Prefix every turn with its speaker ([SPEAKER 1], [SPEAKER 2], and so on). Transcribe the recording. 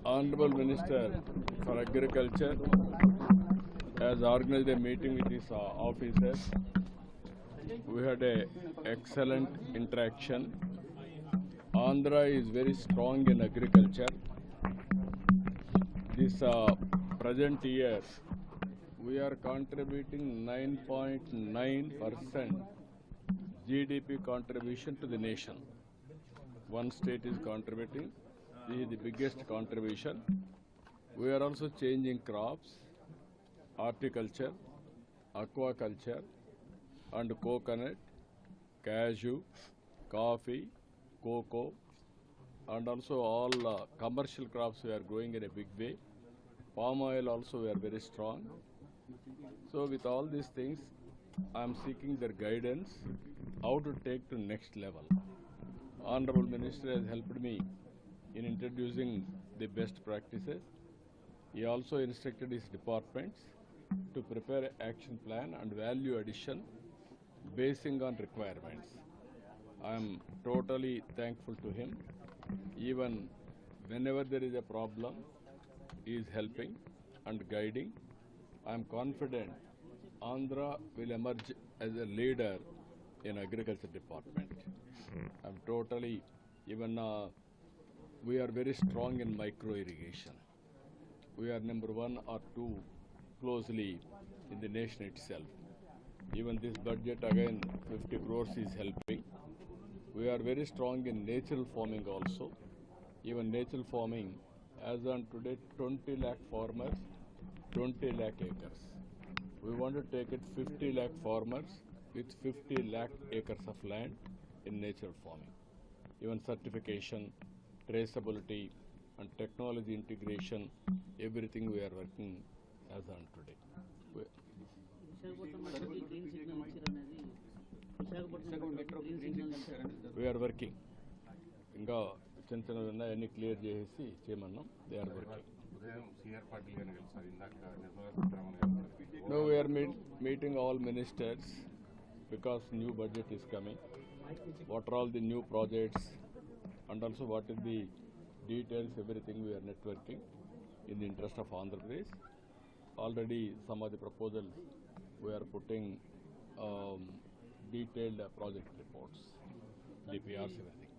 [SPEAKER 1] Honorable Minister for Agriculture has organized a meeting with his officers. We had an excellent interaction. Andhra is very strong in agriculture. This present year, we are contributing 9.9% GDP contribution to the nation. One state is contributing. This is the biggest contribution. We are also changing crops, horticulture, aquaculture, and coconut, cashew, coffee, cocoa, and also all commercial crops we are growing in a big way. Palm oil also we are very strong. So with all these things, I am seeking their guidance how to take to next level. Honorable Minister has helped me in introducing the best practices. He also instructed his departments to prepare action plan and value addition basing on requirements. I am totally thankful to him. Even whenever there is a problem, he is helping and guiding. I am confident Andhra will emerge as a leader in agriculture department. I am totally, even we are very strong in micro irrigation. We are number 1 or 2 closely in the nation itself. Even this budget again 50 crores is helping. We are very strong in natural farming also. Even natural farming, as on today, 20 lakh farmers, 20 lakh acres. We want to take it 50 lakh farmers with 50 lakh acres of land in natural farming. Even certification, traceability, and technology integration, everything we are working as on today. We are working. ఇంకా చిన్న చిన్నవి ఉన్నాయి అన్ని clear చేసి చేయమన్నాం. They are working. No, we are meeting all ministers because new budget is coming. What are all the new projects and also what is the details, everything we are networking in the interest of Andhra Pradesh. Already some of the proposals we are putting detailed project reports, DPRs, everything.